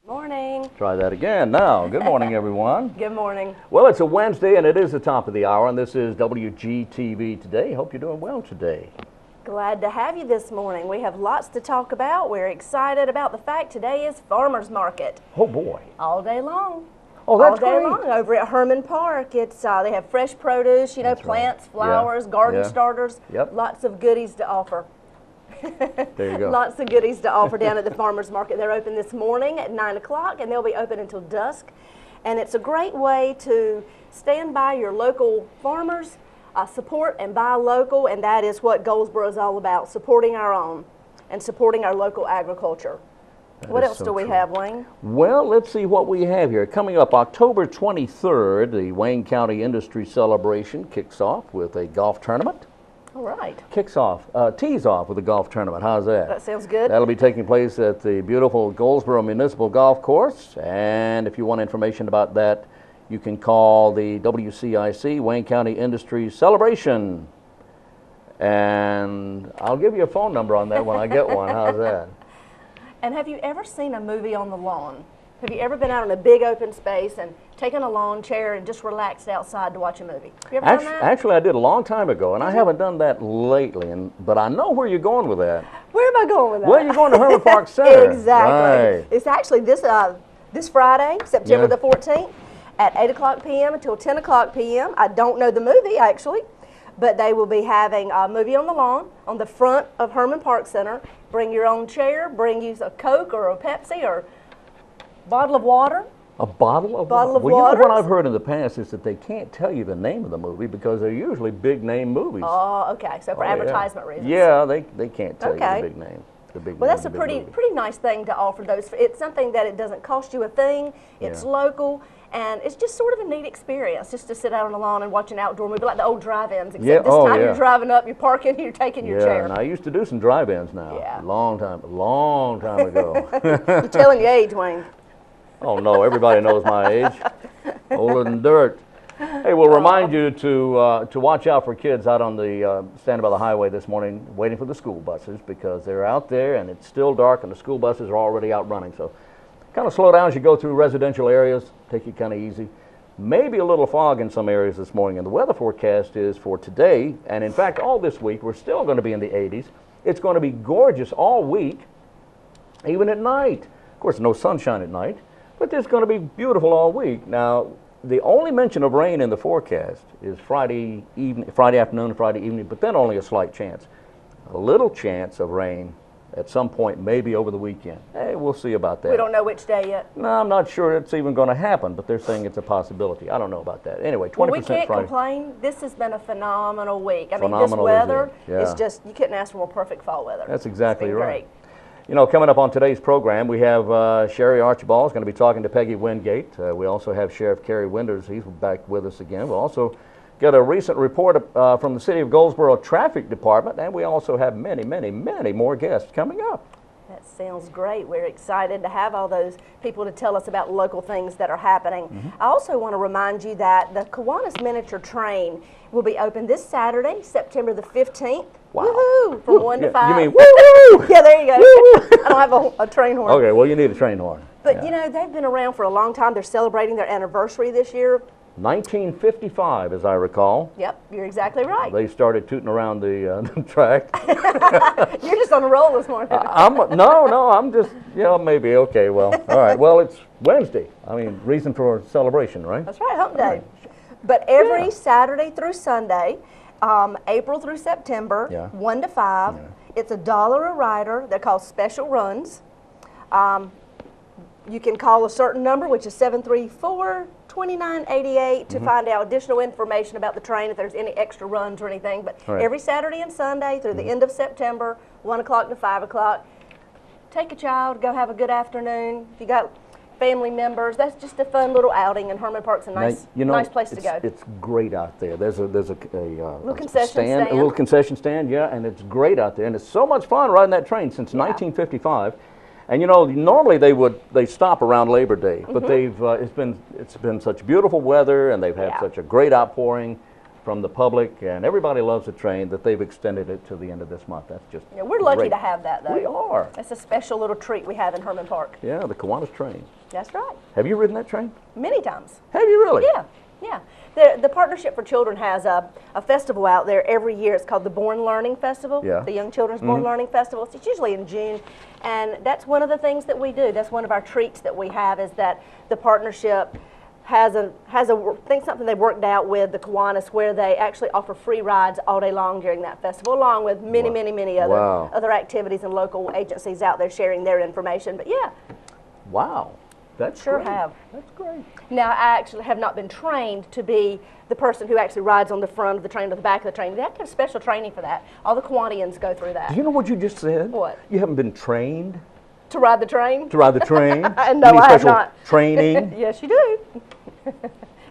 Morning. Try that again now. Good morning, everyone. Good morning. Well, it's a Wednesday, and it is the top of the hour, and this is WGTV Today. Hope you're doing well today. Glad to have you this morning. We have lots to talk about. We're excited about the fact today is Farmers Market. Oh, boy. All day long. Oh, that's all day great. long over at Herman Park. It's they have fresh produce, you know, That's plants, right. flowers, garden starters. Yep. Lots of goodies to offer. There you go. Lots of goodies to offer down at the Farmers Market. They're open this morning at 9 o'clock, and they'll be open until dusk. And it's a great way to stand by your local farmers, support and buy local, and that is what Goldsboro is all about, supporting our own and supporting our local agriculture. What else do we have, Wayne? Well, let's see what we have here. Coming up October 23rd, the Wayne County Industry Celebration kicks off with a golf tournament. All right. Tees off with a golf tournament. How's that? That sounds good. That'll be taking place at the beautiful Goldsboro Municipal Golf Course. And if you want information about that, you can call the WCIC Wayne County Industry Celebration. And I'll give you a phone number on that when I get one. How's that? And have you ever seen a movie on the lawn? Have you ever been out in a big open space and taken a lawn chair and just relaxed outside to watch a movie? Have you ever done that? Actually, I did a long time ago, and I haven't done that lately. But I know where you're going with that. Where am I going with that? Well, you're going to Herman Park Center. Exactly. Right. It's actually this Friday, September the 14th, at 8 o'clock p.m. until 10 o'clock p.m. I don't know the movie, actually, but they will be having a movie on the lawn on the front of Herman Park Center. Bring your own chair, bring you a Coke or a Pepsi or bottle of water. A bottle of water? Well, you know what I've heard in the past is that they can't tell you the name of the movie because they're usually big name movies. Oh, okay. So for advertisement reasons. Yeah, they can't tell you the big name. Well, that's a pretty nice thing to offer those. It's something that it doesn't cost you a thing. It's local, and it's just sort of a neat experience just to sit out on the lawn and watch an outdoor movie like the old drive-ins. Except this time you're driving up, you're parking, you're taking your chair. And I used to do some drive-ins now. Yeah. A long time ago. You're telling your age, Wayne. Oh no, everybody knows my age. Older than dirt. Hey, we'll remind you to watch out for kids out on the standing by the highway this morning waiting for the school buses because they're out there and it's still dark and the school buses are already out running. So kind of slow down as you go through residential areas. Take it kind of easy. Maybe a little fog in some areas this morning, and the weather forecast is for today and in fact all this week we're still going to be in the 80s. It's going to be gorgeous all week, even at night. Of course, no sunshine at night, but it's going to be beautiful all week. Now, the only mention of rain in the forecast is Friday afternoon and Friday evening, but then only a slight chance. A little chance of rain at some point, maybe over the weekend. Hey, we'll see about that. We don't know which day yet. No, I'm not sure it's even going to happen, but they're saying it's a possibility. I don't know about that. Anyway, 20% well, we can't Friday. complain. This has been a phenomenal week. I mean, this weather is just, you couldn't ask for more perfect fall weather. That's exactly right. Great. You know, coming up on today's program, we have Sherry Archibald is going to be talking to Peggy Wingate. We also have Sheriff Kerry Winders. He's back with us again. We'll also get a recent report from the City of Goldsboro Traffic Department, and we also have many more guests coming up. That sounds great. We're excited to have all those people to tell us about local things that are happening. I also want to remind you that the Kiwanis Miniature Train will be open this Saturday, September the 15th. Wow. Woohoo! From 1 to 5. You mean woo-hoo? Yeah, there you go. I don't have a train horn. Okay, well, you need a train horn. But, you know, they've been around for a long time. They're celebrating their anniversary this year. 1955, as I recall. Yep, you're exactly right. They started tooting around the track. You're just on a roll this morning. I'm just, maybe. Okay, well, all right. Well, it's Wednesday. I mean, reason for celebration, right? That's right, hump day. But every Saturday through Sunday, April through September, 1 to 5, it's $1 a rider. They're called special runs. You can call a certain number, which is 734-2988, to find out additional information about the train, if there's any extra runs or anything. But every Saturday and Sunday through the end of September, 1 o'clock to 5 o'clock, take a child, go have a good afternoon. If you got family members, that's just a fun little outing, and Herman Park's a nice place to go. It's great out there. There's a little concession stand. A little concession stand, and it's great out there, and it's so much fun riding that train since 1955. And you know, normally they stop around Labor Day, but it's been such beautiful weather, and they've had such a great outpouring from the public, and everybody loves the train, that they've extended it to the end of this month. That's just Yeah, we're lucky great. to have that, though. We are. It's a special little treat we have in Herman Park. Yeah, the Kiwanis train. That's right. Have you ridden that train? Many times. Have you really? Yeah, yeah. The Partnership for Children has a festival out there every year. It's called the Born Learning Festival, Yeah. the Young Children's Born Learning Festival. It's usually in June, and that's one of the things that we do. That's one of our treats that we have, is that the partnership has something they've worked out with the Kiwanis, where they actually offer free rides all day long during that festival, along with many, many other Wow. other activities and local agencies out there sharing their information. But yeah, Wow. That's sure great. have. That's great. Now, I actually have not been trained to be the person who actually rides on the front of the train or the back of the train. They have to have special training for that. All the Kiwanians go through that. Do you know what you just said? What? You haven't been trained To ride the train? to ride the train? No, You need I have special not. training? Yes, you do.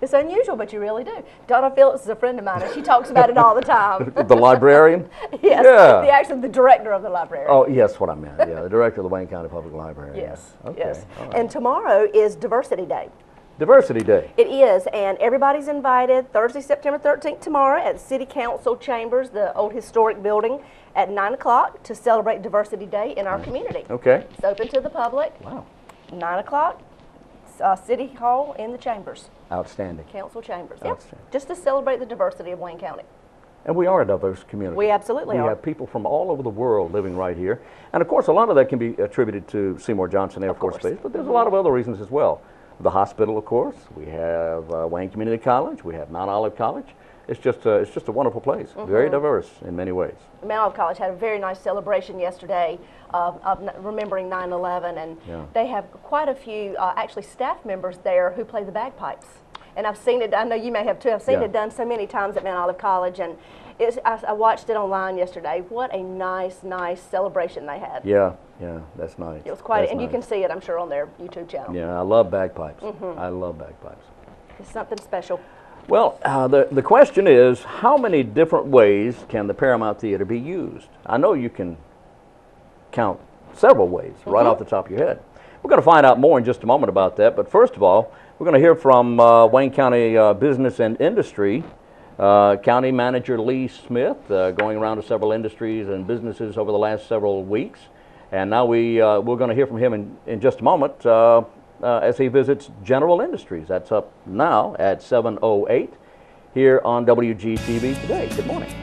It's unusual, but you really do. Donna Phillips is a friend of mine, and she talks about it all the time. The librarian? Yes, Yeah. the director of the library. Oh, yes, what I meant. Yeah, the director of the Wayne County Public Library. Yes, Yeah. Okay. yes. All right. And tomorrow is Diversity Day. Diversity Day. It is, and everybody's invited Thursday, September 13th tomorrow at City Council Chambers, the old historic building, at 9 o'clock to celebrate Diversity Day in our community. Okay. It's open to the public. Wow. 9 o'clock, City Hall in the chambers, Outstanding. council chambers. Yep. Outstanding. Just to celebrate the diversity of Wayne County. And we are a diverse community. We absolutely We are. have people from all over the world living right here. And of course, a lot of that can be attributed to Seymour Johnson Air Force Base, but there's a lot of other reasons as well. The hospital, of course. We have Wayne Community College. We have Mount Olive College. It's just a wonderful place. Very diverse in many ways. Mount Olive College had a very nice celebration yesterday of remembering 9/11, and Yeah. they have quite a few actually staff members there who play the bagpipes. And I've seen it. I know you may have too. I've seen Yeah. it done so many times at Mount Olive College, and I watched it online yesterday. What a nice celebration they had. Yeah, that's nice. It was quite, That's and you nice. can see it, I'm sure, on their YouTube channel. Yeah, I love bagpipes. Mm-hmm. I love bagpipes. It's something special. Well, the question is, how many different ways can the Paramount Theater be used? I know you can count several ways right off the top of your head. We're going to find out more in just a moment about that, but first of all, we're going to hear from Wayne County Business and Industry County Manager Lee Smith, going around to several industries and businesses over the last several weeks. And now we're going to hear from him in just a moment as he visits General Industries. That's up now at 7:08 here on WGTV Today. Good morning.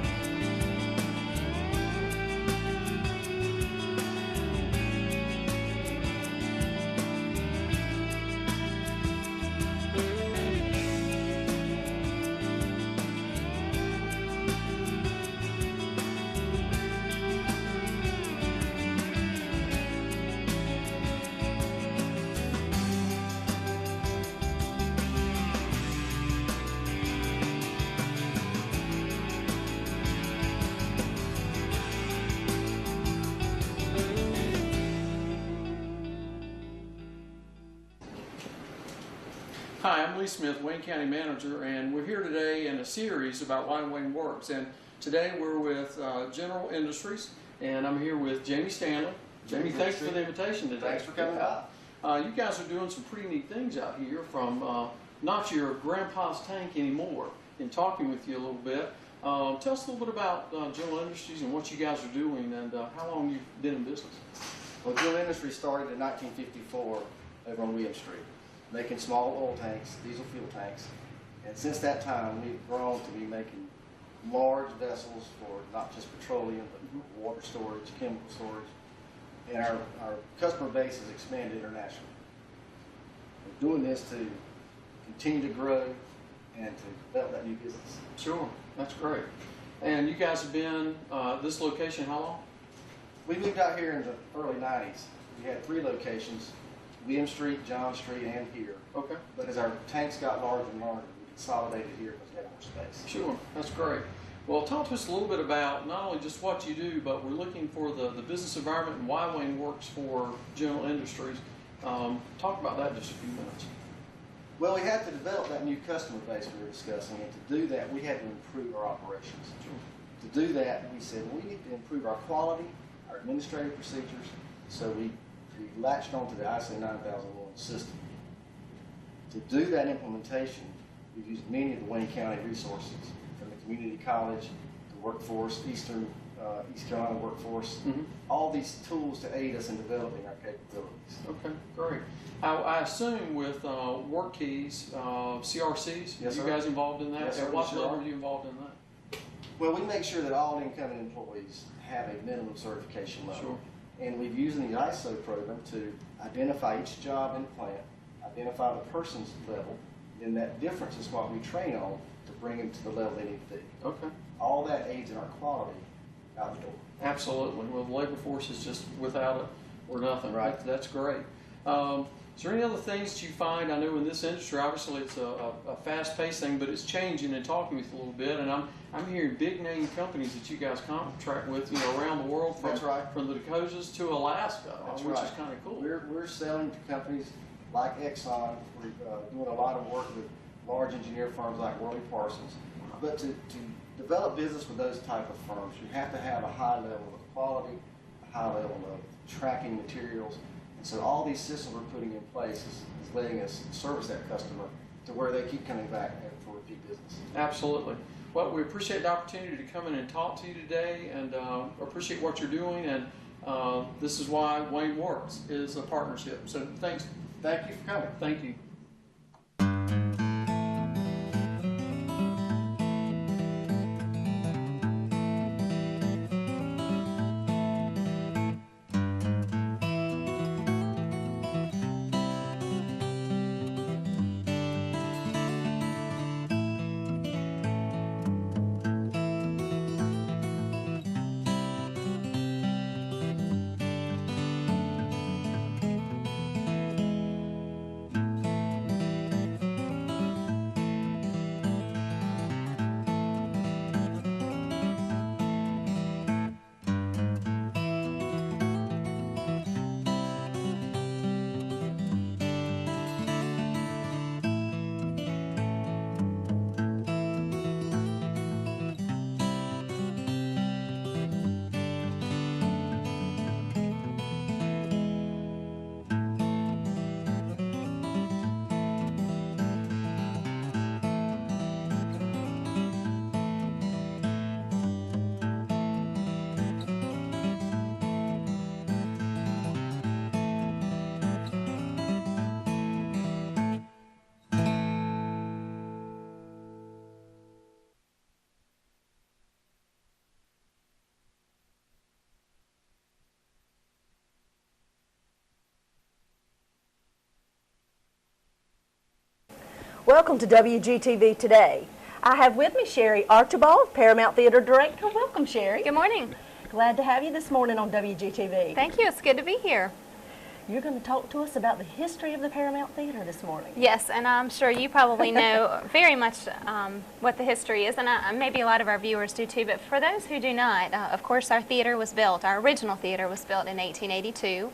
Hi, I'm Lee Smith, Wayne County Manager, and we're here today in a series about why Wayne works. And today we're with General Industries, and I'm here with Jamie Stanley. Jamie, thanks for the invitation today. Thanks for coming by. You guys are doing some pretty neat things out here, from not your grandpa's tank anymore, in talking with you a little bit. Tell us a little bit about General Industries and what you guys are doing, and how long you've been in business. Well, General Industries started in 1954 over on William Street, making small oil tanks, diesel fuel tanks. And since that time, we've grown to be making large vessels for not just petroleum, but water storage, chemical storage. And our customer base has expanded internationally. We're doing this to continue to grow and to develop that new business. Sure, that's great. And you guys have been this location how long? We moved out here in the early 90s. We had 3 locations, William Street, John Street, and here. Okay. But as our tanks got larger and larger, we consolidated here because we had more space. Sure, that's great. Well, talk to us a little bit about not only just what you do, but we're looking for the business environment and why Wayne works for General Industries. Talk about that in just a few minutes. Well, we had to develop that new customer base we were discussing, and to do that, we had to improve our operations. Sure. To do that, we said, well, we need to improve our quality, our administrative procedures, so we latched onto the ISO 9001 system. To do that implementation, we've used many of the Wayne County resources from the community college, the workforce, East Carolina workforce, all these tools to aid us in developing our capabilities. Okay, great. I assume with work keys, CRCs, Yes, are sir. you guys involved in that? Yes, sir, At what we sure level are. are you involved in that? Well, we make sure that all incoming employees have a minimum certification level. Sure. And we've used the ISO program to identify each job in the plant, identify the person's level, and that difference is what we train on to bring them to the level they need to be. Okay. All that aids in our quality out the door. Absolutely. Well, the labor force is just without it, we're nothing. Right. That's great. Is there any other things that you find? I know in this industry, obviously, it's a fast-paced thing, but it's changing. And talking with you a little bit, and I'm hearing big-name companies that you guys contract with, around the world, from That's right. from the Dakotas to Alaska, That's which right. is kind of cool. We're selling to companies like Exxon. We're doing a lot of work with large engineer firms like Worley Parsons. But to develop business with those type of firms, you have to have a high level of quality, a high level of tracking materials. And so all these systems we're putting in place is letting us service that customer to where they keep coming back for repeat business. Absolutely. Well, we appreciate the opportunity to come in and talk to you today, and appreciate what you're doing. And this is why Wayne Works is a partnership. So thanks. Thank you for coming. Thank you. Welcome to WGTV Today. I have with me Sherry Archibald, Paramount Theater Director. Welcome, Sherry. Good morning. Glad to have you this morning on WGTV. Thank you. It's good to be here. You're going to talk to us about the history of the Paramount Theater this morning. Yes, and I'm sure you probably know very much what the history is, and maybe a lot of our viewers do too, but for those who do not, of course our theater was built, our original theater was built in 1882.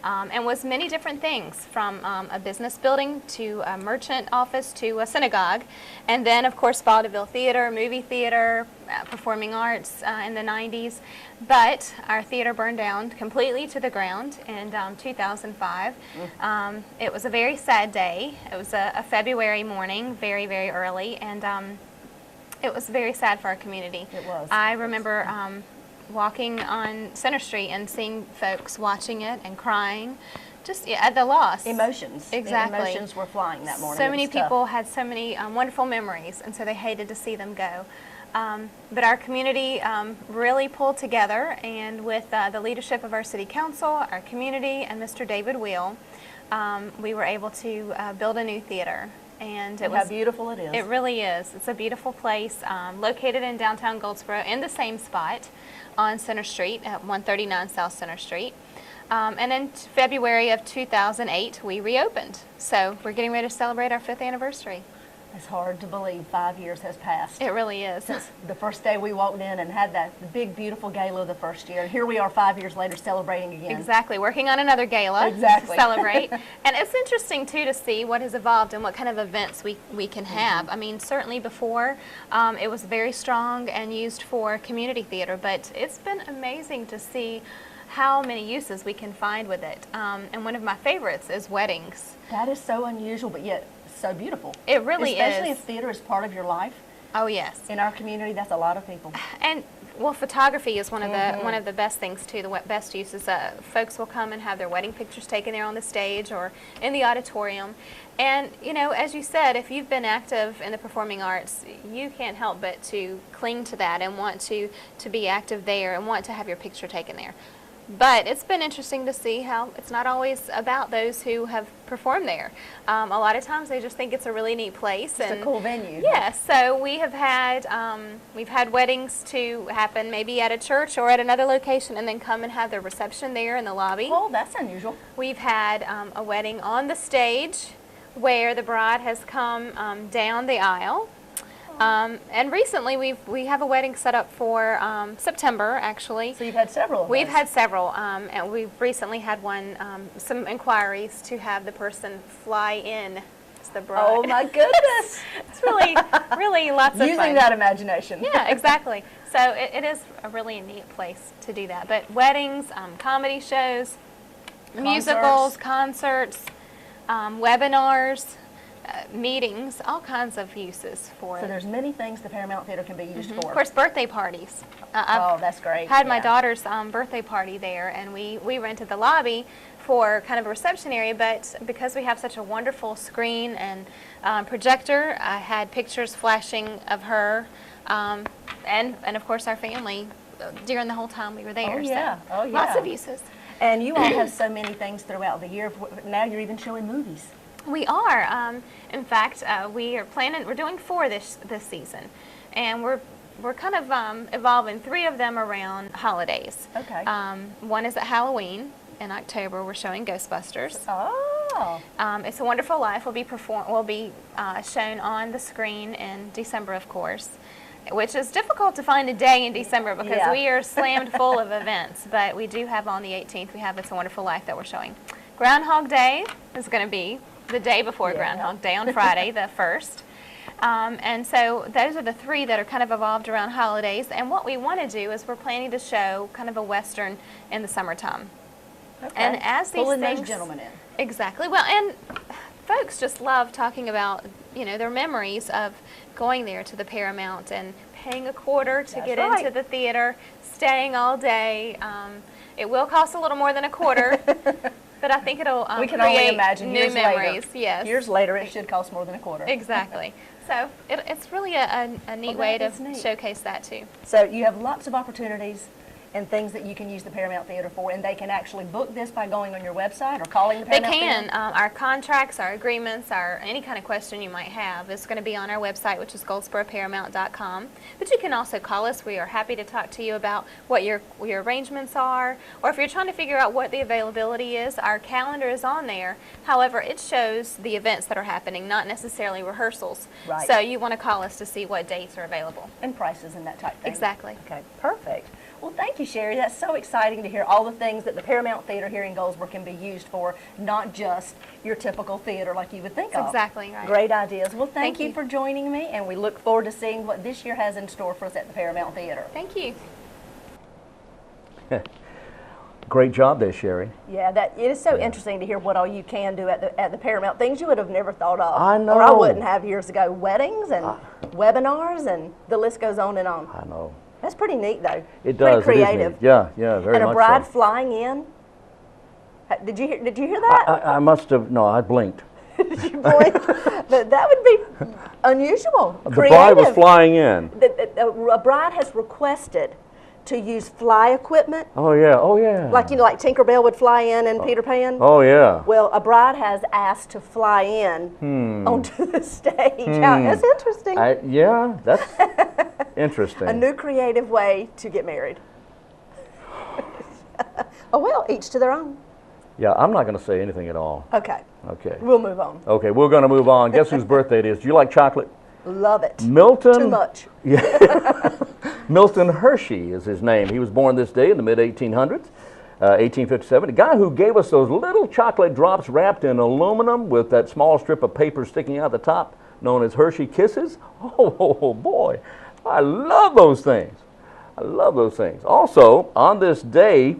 And was many different things, from a business building to a merchant office to a synagogue, and then of course vaudeville theater, movie theater, performing arts in the 90s. But our theater burned down completely to the ground in 2005. It was a very sad day. It was a February morning, very, very early, and it was very sad for our community. It was. I remember walking on Center Street and seeing folks watching it and crying, just at the loss. Emotions. Exactly. The emotions were flying that morning. So It many was tough. people had so many wonderful memories, and so they hated to see them go. But our community really pulled together, and with the leadership of our city council, our community, and Mr. David Wheel, we were able to build a new theater. And How beautiful it is. It really is. It's a beautiful place, located in downtown Goldsboro, in the same spot on Center Street at 139 South Center Street. And in February of 2008, we reopened. So we're getting ready to celebrate our 5th anniversary. It's hard to believe 5 years has passed. It really is. Since the first day we walked in and had that big, beautiful gala the first year. And here we are 5 years later celebrating again. Exactly. Working on another gala Exactly. to celebrate. And it's interesting, too, to see what has evolved and what kind of events we can have. I mean, certainly before, it was very strong and used for community theater, but it's been amazing to see how many uses we can find with it. And one of my favorites is weddings. That is so unusual, but yet so beautiful. It really Especially is. if theater is part of your life. Oh, yes. in our community. That's a lot of people. And well, photography is one of the best things too. The best uses. Folks will come and have their wedding pictures taken there on the stage or in the auditorium. And you know, as you said, if you've been active in the performing arts, you can't help but to cling to that and want to be active there and want to have your picture taken there. But it's been interesting to see how it's not always about those who have performed there. A lot of times they just think it's a really neat place. It's a cool venue. Yeah, so we've had weddings to happen maybe at a church or at another location and then come and have their reception there in the lobby. Oh, that's unusual. We've had a wedding on the stage where the bride has come down the aisle. And recently we have a wedding set up for September, actually. So you've had several of We've those. had several, and we've recently had one, some inquiries to have the person fly in as the bride. Oh my goodness. It's really, really lots of fun. Using that imagination. Yeah, exactly. So it is a really neat place to do that. But weddings, comedy shows, musicals, concerts, webinars, meetings, all kinds of uses for So it. there's many things the Paramount Theater can be used for. Of course, birthday parties. Oh, that's great. Had my Yeah. daughter's birthday party there, and we rented the lobby for kind of a reception area, but because we have such a wonderful screen and projector, I had pictures flashing of her and of course our family during the whole time we were there. Oh, yeah. So Oh, yeah. lots of uses. And you all have so many things throughout the year. Now you're even showing movies. We are. In fact, we're doing 4 this season, and we're kind of evolving 3 of them around holidays. Okay. One is at Halloween in October. We're showing Ghostbusters. Oh. It's a Wonderful Life will be shown on the screen in December, of course, which is difficult to find a day in December because Yeah. we are slammed full of events. But we do have on the 18th. We have It's a Wonderful Life that we're showing. Groundhog Day is going to be the day before Groundhog Day on Friday, the 1st. And so those are the 3 that are kind of evolved around holidays. And what we want to do is we're planning to show kind of a Western in the summertime. Okay. And as these Pulling things, those gentlemen in. Exactly. Well, and folks just love talking about, you know, their memories of going there to the Paramount and paying a quarter to That's get right. into the theater, staying all day. It will cost a little more than a quarter, but I think it'll We can only create imagine new years memories. later. Yes. Years later, it should cost more than a quarter. Exactly. So it's really a neat Well, way that to is neat. showcase that too. So you have lots of opportunities and things that you can use the Paramount Theater for, and they can actually book this by going on your website or calling the They Paramount can. Theater? Our contracts, our agreements, any kind of question you might have is going to be on our website, which is goldsboroparamount.com. But you can also call us. We are happy to talk to you about what your arrangements are, or if you're trying to figure out what the availability is, our calendar is on there. However, it shows the events that are happening, not necessarily rehearsals. Right. So you want to call us to see what dates are available. And prices and that type of thing. Exactly. Okay, perfect. Well, thank you, Sherry. That's so exciting to hear all the things that the Paramount Theater here in Goldsboro can be used for, not just your typical theater like you would think of. Exactly right. Great ideas. Well, thank Thank you you. for joining me, and we look forward to seeing what this year has in store for us at the Paramount Theater. Thank you. Great job there, Sherry. Yeah, it is so interesting to hear what all you can do at the Paramount. Things you would have never thought of. I know. Or I wouldn't have years ago. Weddings and webinars, and the list goes on and on. I know. That's pretty neat, though. It does. Pretty It is creative. neat. Yeah, yeah, very And much a bride so. flying in. Did you hear that? I must have, no, I blinked. Did you blink? That would be unusual. The bride was Creative. flying in. A bride has requested to use fly equipment, Oh, yeah, oh, yeah. like like Tinkerbell would fly in Peter Pan. Oh, yeah. Well, a bride has asked to fly in onto the stage. That's interesting. Yeah, that's interesting. A new creative way to get married. Oh, well, each to their own. Yeah, I'm not going to say anything at all. Okay, Okay. we'll move on. Okay, we're going to move on. Guess whose birthday it is? Do you like chocolate? Love it. Milton. Too much. Milton Hershey is his name. He was born this day in the mid-1800s, 1857. A guy who gave us those little chocolate drops wrapped in aluminum with that small strip of paper sticking out the top, known as Hershey Kisses. Oh, boy, I love those things. I love those things. Also, on this day,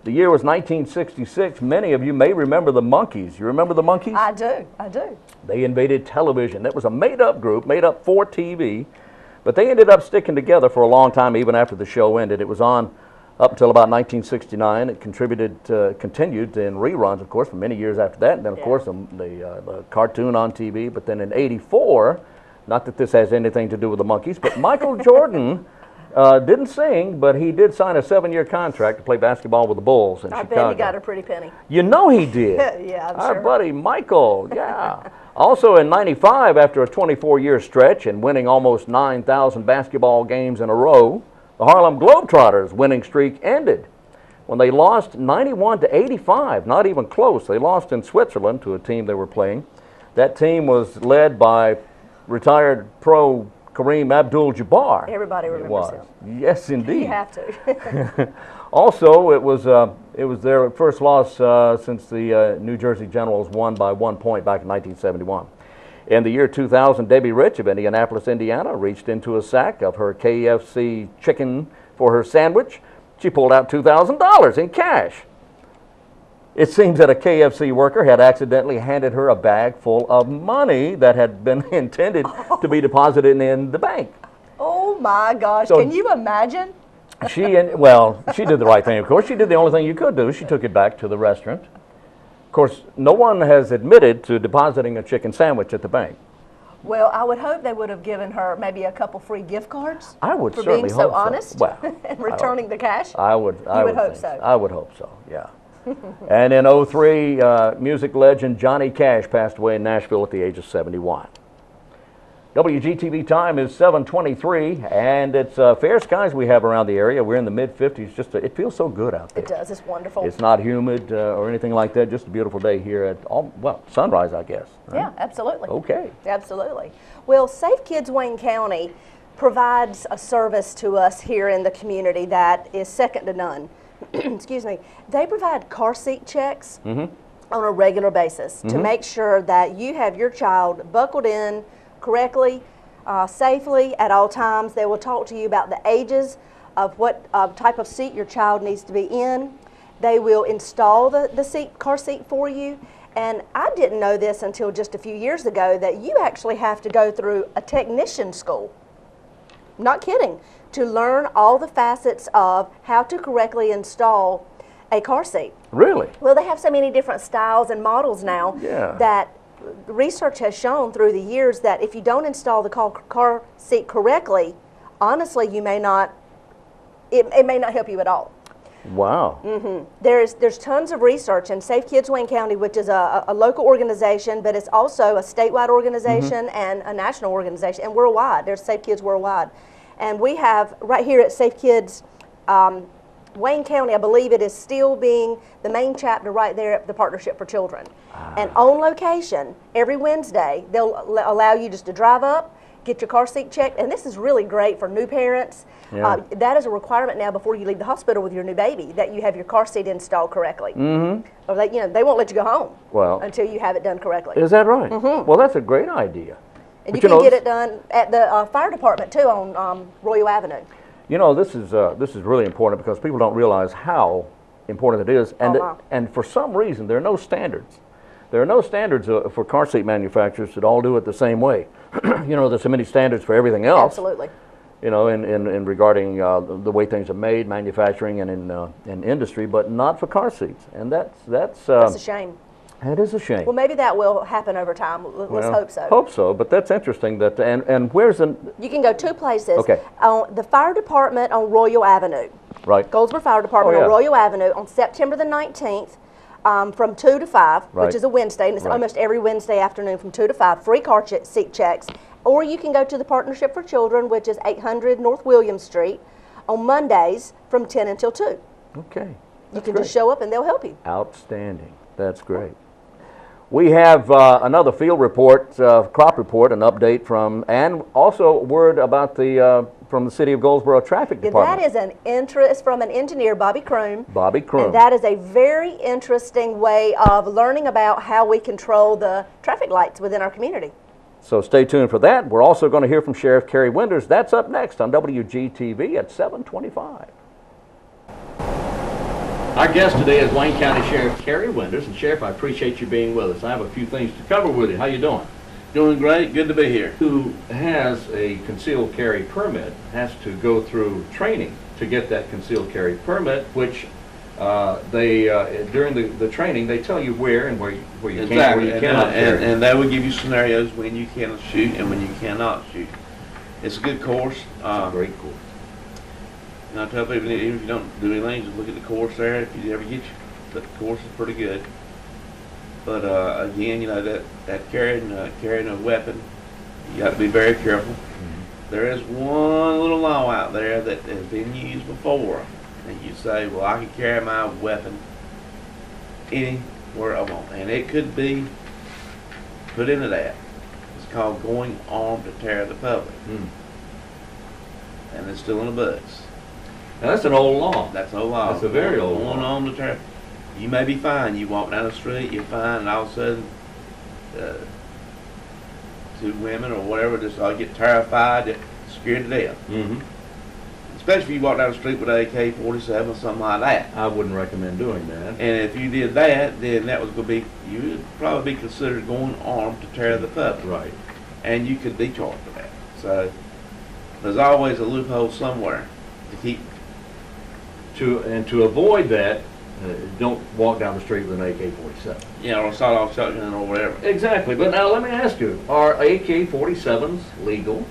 the year was 1966. Many of you may remember the Monkees. You remember the Monkees? I do. They invaded television. That was a made-up group, made up for TV. But they ended up sticking together for a long time, even after the show ended. It was on up until about 1969. It continued in reruns, of course, for many years after that. And then, of course, the cartoon on TV. But then in '84, not that this has anything to do with the Monkees, but Michael Jordan didn't sing, but he did sign a 7-year contract to play basketball with the Bulls in Chicago. I bet he got a pretty penny. You know he did. Yeah, I'm Our sure. buddy Michael, yeah. Also in '95, after a 24-year stretch and winning almost 9,000 basketball games in a row, the Harlem Globetrotters' winning streak ended when they lost 91-85, not even close. They lost in Switzerland to a team they were playing. That team was led by retired pro Kareem Abdul-Jabbar. Everybody remembers him. Yes, indeed. You have to. Also, it was their first loss since the New Jersey Generals won by 1 point back in 1971. In the year 2000, Debbie Rich of Indianapolis, Indiana, reached into a sack of her KFC chicken for her sandwich. She pulled out $2,000 in cash. It seems that a KFC worker had accidentally handed her a bag full of money that had been intended to be deposited in the bank. Oh my gosh, So- can you imagine? She did the right thing, of course. She did the only thing you could do. She took it back to the restaurant. Of course, no one has admitted to depositing a chicken sandwich at the bank. Well, I would hope they would have given her maybe a couple free gift cards. I would for certainly being so hope honest so. Well, and returning the cash. I would hope think so. I would hope so, yeah. And in '03, music legend Johnny Cash passed away in Nashville at the age of 71. WGTV time is 7:23, and it's fair skies we have around the area. We're in the mid-50s. It feels so good out there. It does. It's wonderful. It's not humid or anything like that. Just a beautiful day here at sunrise, I guess. Right? Yeah, absolutely. Okay. Absolutely. Well, Safe Kids Wayne County provides a service to us here in the community that is second to none. Excuse me. They provide car seat checks on a regular basis to make sure that you have your child buckled in correctly, safely at all times. They will talk to you about the ages of what type of seat your child needs to be in. They will install the car seat for you. And I didn't know this until just a few years ago, that you actually have to go through a technician school. Not kidding. To learn all the facets of how to correctly install a car seat. Really? Well, they have so many different styles and models now Yeah. that research has shown through the years that if you don't install the car seat correctly, honestly, you may not, it may not help you at all. Wow. There's tons of research, and Safe Kids Wayne County, which is a local organization, but it's also a statewide organization and a national organization, and worldwide. There's Safe Kids Worldwide. And we have, right here at Safe Kids Wayne County, I believe it is still being the main chapter right there at the Partnership for Children. And on location, every Wednesday, they'll allow you just to drive up, get your car seat checked, and this is really great for new parents. Yeah. That is a requirement now before you leave the hospital with your new baby, that you have your car seat installed correctly. Or they won't let you go home until you have it done correctly. Is that right? Well, that's a great idea. And But you can get it done at the fire department too on Royal Avenue. You know, this is really important because people don't realize how important it is, and and for some reason there are no standards. There are no standards for car seat manufacturers that all do it the same way. You know, there's so many standards for everything else. Absolutely. You know, in regarding the way things are made, manufacturing, and in industry, but not for car seats, and that's a shame. It is a shame. Well, maybe that will happen over time. Let's hope so. Hope so, but that's interesting. That and where's the? You can go two places. Okay. On the fire department on Royal Avenue. Right. Goldsboro Fire Department on Royal Avenue on September the 19th from 2 to 5, which is a Wednesday, and it's almost every Wednesday afternoon from 2 to 5, free car seat checks. Or you can go to the Partnership for Children, which is 800 North William Street, on Mondays from 10 until 2. Okay. You can just show up and they'll help you. Outstanding. That's great. We have another field report, crop report, an update from, and also word about the from the City of Goldsboro Traffic Department. That is an interest from an engineer, Bobby Kroom. Bobby Kroom. And that is a very interesting way of learning about how we control the traffic lights within our community. So stay tuned for that. We're also going to hear from Sheriff Kerry Winters. That's up next on WGTV at 7:25. Our guest today is Wayne County Sheriff Kerry Winters. And Sheriff, I appreciate you being with us. I have a few things to cover with you. How you doing? Doing great. Good to be here. Who has a concealed carry permit has to go through training to get that concealed carry permit, which during the training they tell you where and where you can, Exactly. where you cannot carry. And they will give you scenarios when you can shoot and when you cannot shoot. It's a good course. It's a great course. And I tell people, even if you don't do anything, just look at the course there. If you ever get you, the course is pretty good. But again, you know, that carrying a weapon, you got to be very careful. There is one little law out there that has been used before, and you say, well, I can carry my weapon anywhere I want, and it could be put into that. It's called going armed to terror the public, and it's still in the books. Now, that's an old law. That's an old law. That's a very old law. Going armed to terror. You may be fine. You walk down the street, you're fine, and all of a sudden, two women or whatever just all get terrified, scared to death. Especially if you walk down the street with an AK-47 or something like that. I wouldn't recommend doing that. And if you did that, then that was going to be, you would probably be considered going armed to terror the public. Right. And you could be charged for that. So there's always a loophole somewhere to keep. To avoid that, don't walk down the street with an AK-47. You know, or sawed-off shotgun or whatever. Exactly. But now let me ask you, are AK-47s legal?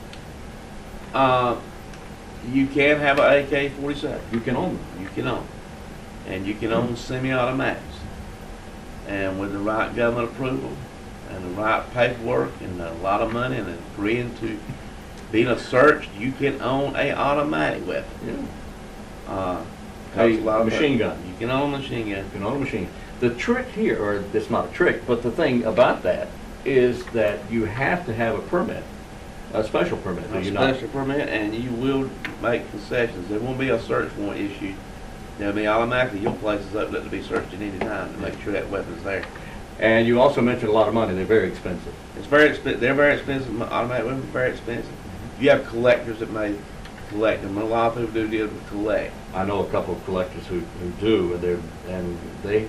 You can have an AK-47. You can own them. You can own. And you can own semi-automatics. And with the right government approval and the right paperwork and a lot of money and agreeing to being a search, you can own a automatic weapon. Yeah. A machine gun. You can own a machine gun. You can own a machine. The trick here, or it's not a trick, but the thing about that is that you have to have a permit, a special permit. A special permit, and you will make concessions. There won't be a search warrant issued. There'll be automatically your place is up to be searched at any time to make sure that weapon's there. And you also mentioned a lot of money. They're very expensive. It's very expensive. They're very expensive. Automatic weapons are very expensive. You have collectors that may collect them. A lot of people do deal with collect. I know a couple of collectors who do, and they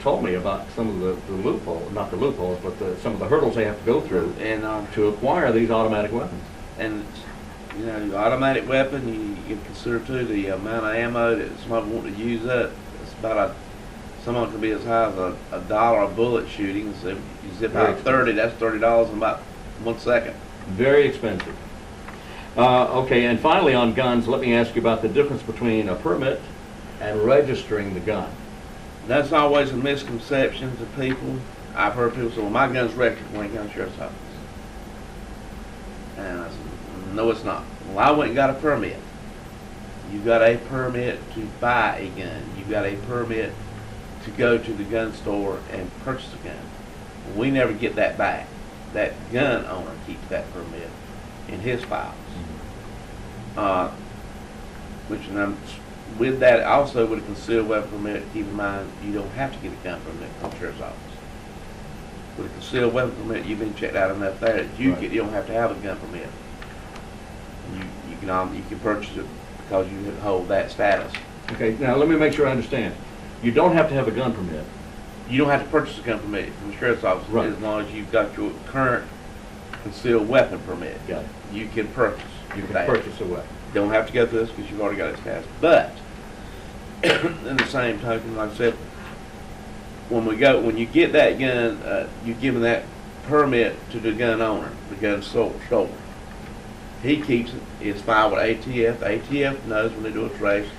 told me about some of the loopholes, not the loopholes, but some of the hurdles they have to go through and to acquire these automatic weapons. And you know, the automatic weapon, you consider too the amount of ammo that somebody want to use up. It's about someone can be as high as $1 a bullet shooting. So if you zip out 30, that's $30 in about 1 second. Very expensive. Okay, and finally on guns, let me ask you about the difference between a permit and registering the gun. That's always a misconception to people. I've heard people say, well, my gun's registered when it comes to sheriff's office. And I said, no, it's not. Well, I went and got a permit. You got a permit to buy a gun. You got a permit to go to the gun store and purchase a gun. We never get that back. That gun owner keeps that permit in his files. With that, also with a concealed weapon permit, keep in mind you don't have to get a gun permit from the sheriff's office. With a concealed weapon permit, you've been checked out enough there that you don't have to have a gun permit. You can purchase it because you hold that status. Okay, now let me make sure I understand. You don't have to have a gun permit. You don't have to purchase a gun permit from the sheriff's office as long as you've got your current concealed weapon permit. Got it. You can purchase. You can purchase a weapon. Don't have to go through this because you've already got it status. But in the same token, like I said, when you get that gun, you're giving that permit to the gun owner, the gun store. He keeps it. It's filed with ATF. ATF knows when they do a trace.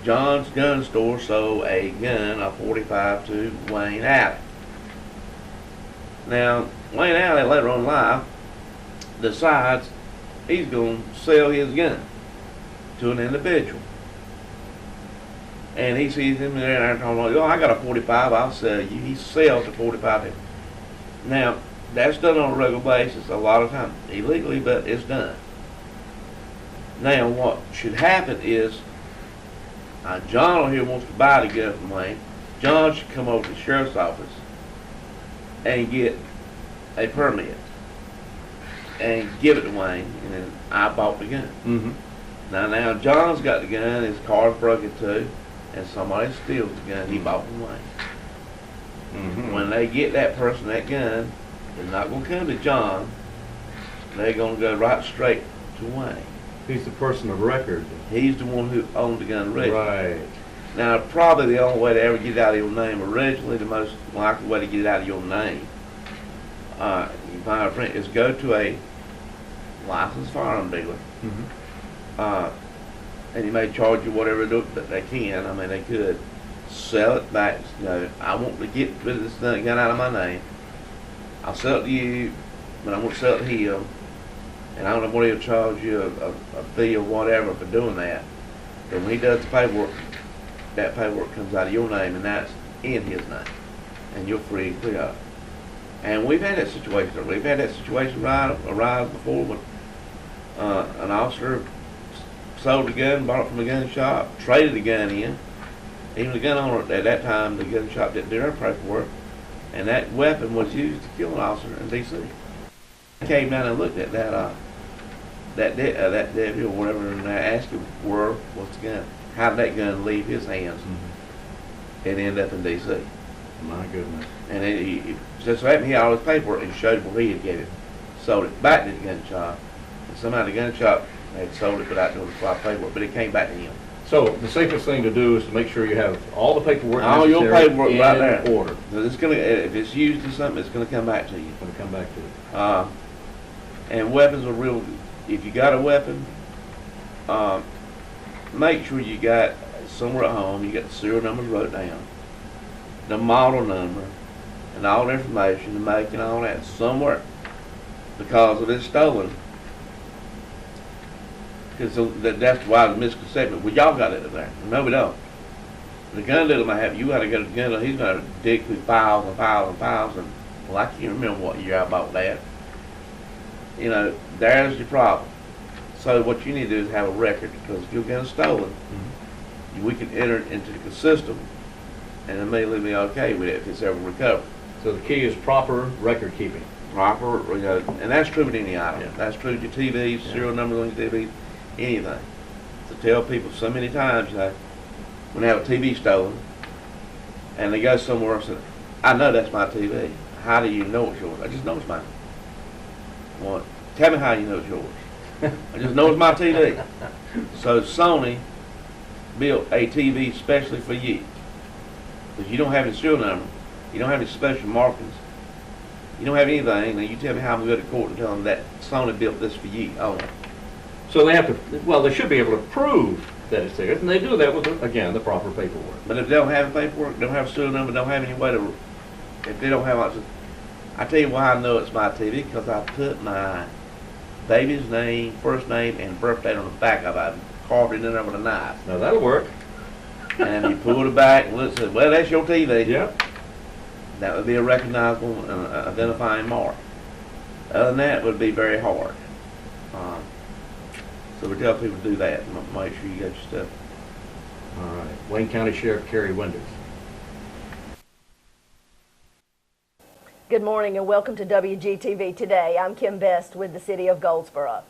John's gun store sold a gun, a .45 to Wayne Alley. Now, Wayne Alley later on in life decides he's going to sell his gun to an individual. And he sees him there and talking, oh, I got a .45, I'll sell you. He sells a .45. Now, that's done on a regular basis a lot of times, illegally, but it's done. Now, what should happen is, John over here wants to buy the gun from Wayne. John should come over to the sheriff's office and get a permit and give it to Wayne, and then I bought the gun. Mm-hmm. Now John's got the gun, his car's broken too, and somebody steals the gun he bought from Wayne. When they get that person that gun, they're not going to come to John. They're going to go right straight to Wayne. He's the person of record. He's the one who owned the gun originally. Right. Now, probably the only way to ever get it out of your name originally, the most likely way to get it out of your name, you find a friend, is go to a licensed firearm dealer. And he may charge you whatever that they can. I mean, they could sell it back. You know, I want to get rid of this gun out of my name. I'll sell it to you, but I want to sell it to him. And I don't know what he'll charge you, a fee or whatever for doing that. But when he does the paperwork, that paperwork comes out of your name, and that's in his name. And you're free and clear of it. And we've had that situation. We've had that situation arise before when an officer sold a gun, bought it from a gun shop, traded the gun in. Even the gun owner at that time, the gun shop didn't do their paperwork, and that weapon was used to kill an officer in D.C. I came down and looked at that deputy or whatever, and I asked him where was the gun. How did that gun leave his hands and end up in D.C.? My goodness. And then he just so happened he had all his paperwork and showed where he had get it, sold it back to the gun shop, and somehow the gun shop had sold it without doing the proper paperwork, but it came back to him. So the safest thing to do is to make sure you have all the paperwork All your necessary paperwork in right there. order. So it's gonna, if it's used in something, it's gonna come back to you. It's going to come back to it. And weapons are real. If you got a weapon, make sure you got somewhere at home. You got the serial numbers wrote down, the model number, and all the information, the make and all that somewhere, because if it's stolen. Because that's why the misconception. Well, y'all got it there. No, we don't. The gun dealer might have. You got to go to the gun dealer. He's going to dig through files and files and files. And well, I can't remember what year I bought that. You know, there's your problem. So what you need to do is have a record, because if your gun's stolen, we can enter it into the system and immediately be okay with it if it's ever recovered. So the key is proper record keeping. Proper, you know, and that's true with any item. Yeah. That's true with your TVs, serial numbers on your TVs, anything. To tell people so many times, you know, when they have a TV stolen and they go somewhere and say, I know that's my TV. How do you know it's yours? I just know it's mine. Well, tell me how you know it's yours. I just know it's my TV. So Sony built a TV specially for you. Because you don't have any serial number, you don't have any special markings, you don't have anything, and you tell me how I'm going to court and tell them that Sony built this for you only. So they have to, well, they should be able to prove that it's theirs, and they do that with, again, the proper paperwork. But if they don't have paperwork, don't have a serial number, don't have any way to, if they don't have, I tell you why I know it's my TV, because I put my baby's name, first name, and birth date on the back of it. I carved it in there with a knife. Now that'll work. And you pull it back and look and say, well, that's your TV. Yep. That would be a recognizable and identifying mark. Other than that, it would be very hard. So we tell people to do that and make sure you got your stuff. All right. Wayne County Sheriff Kerry Wenders. Good morning and welcome to WGTV Today. I'm Kim Best with the City of Goldsboro.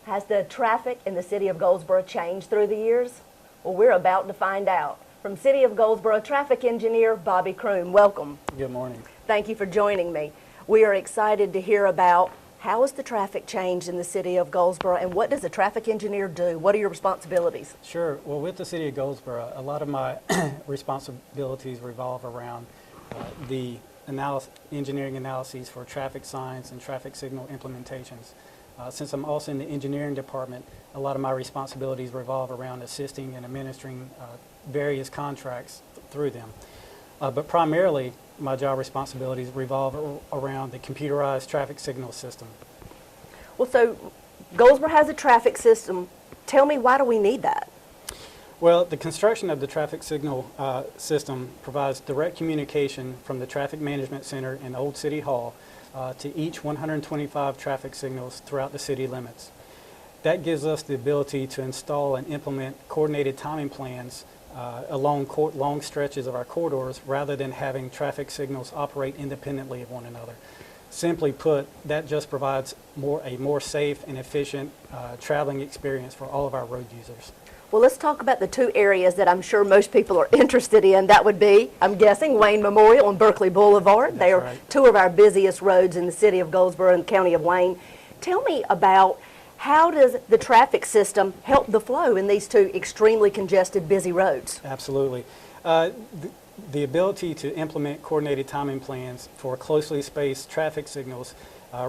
Has the traffic in the City of Goldsboro changed through the years? Well, we're about to find out. From City of Goldsboro Traffic Engineer Bobby Croom, welcome. Good morning. Thank you for joining me. We are excited to hear about how has the traffic changed in the City of Goldsboro and what does a traffic engineer do? What are your responsibilities? Sure. Well, with the City of Goldsboro, a lot of my responsibilities revolve around the engineering analyses for traffic signs and traffic signal implementations. Since I'm also in the engineering department, a lot of my responsibilities revolve around assisting and administering various contracts through them. But primarily, my job responsibilities revolve around the computerized traffic signal system. Well, so Goldsboro has a traffic system. Tell me, why do we need that? Well, the construction of the traffic signal system provides direct communication from the Traffic Management Center in Old City Hall to each 125 traffic signals throughout the city limits. That gives us the ability to install and implement coordinated timing plans along long stretches of our corridors rather than having traffic signals operate independently of one another. Simply put, that just provides a more safe and efficient traveling experience for all of our road users. Well, let's talk about the two areas that I'm sure most people are interested in. That would be, I'm guessing, Wayne Memorial and Berkeley Boulevard. They are right. two of our busiest roads in the city of Goldsboro and the county of Wayne. Tell me about how does the traffic system help the flow in these two extremely congested, busy roads? Absolutely. The ability to implement coordinated timing plans for closely spaced traffic signals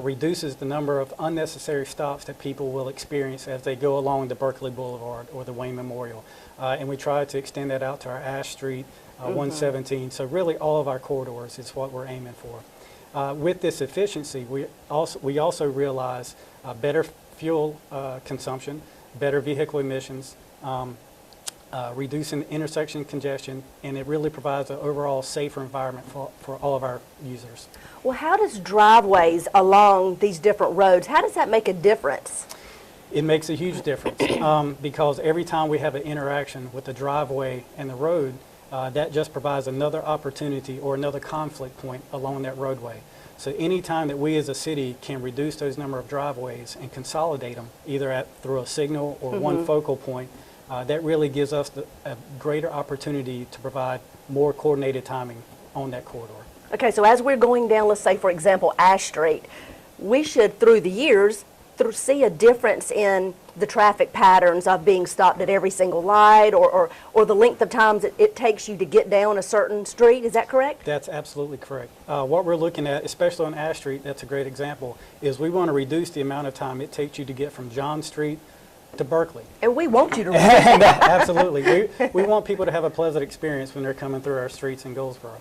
reduces the number of unnecessary stops that people will experience as they go along the Berkeley Boulevard or the Wayne Memorial. And we try to extend that out to our Ash Street, 117. So really all of our corridors is what we're aiming for. With this efficiency, we also realize better fuel consumption, better vehicle emissions, reducing intersection congestion, and it really provides an overall safer environment for all of our users. Well, how does driveways along these different roads, how does that make a difference? It makes a huge difference because every time we have an interaction with the driveway and the road, that just provides another opportunity or another conflict point along that roadway. So any time that we as a city can reduce those number of driveways and consolidate them, either through a signal or one focal point, that really gives us a greater opportunity to provide more coordinated timing on that corridor. Okay, so as we're going down, let's say, for example, Ash Street, we should, through the years, see a difference in the traffic patterns of being stopped at every single light or the length of times it takes you to get down a certain street. Is that correct? That's absolutely correct. What we're looking at, especially on Ash Street, that's a great example, is we want to reduce the amount of time it takes you to get from John Street to Berkeley. And we want you to reduce that. Absolutely. We want people to have a pleasant experience when they're coming through our streets in Goldsboro.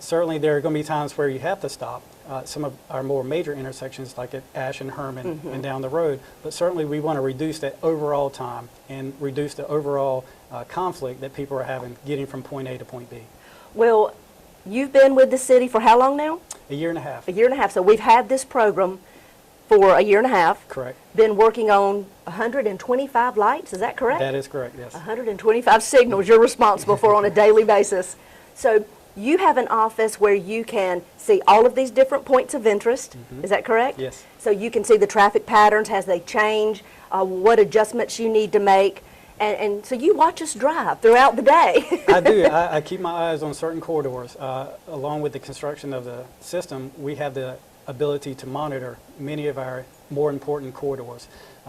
Certainly there are going to be times where you have to stop. Some of our more major intersections like at Ash and Herman and down the road, but certainly we want to reduce that overall time and reduce the overall conflict that people are having getting from point A to point B. Well, you've been with the city for how long now? A year and a half. A year and a half. So we've had this program for a year and a half. Correct. Been working on 125 lights, is that correct? That is correct, yes. 125 signals you're responsible for on a daily basis. So you have an office where you can see all of these different points of interest, is that correct? Yes. So you can see the traffic patterns as they change, what adjustments you need to make, and so you watch us drive throughout the day. I do. I keep my eyes on certain corridors. Along with the construction of the system, we have the ability to monitor many of our more important corridors.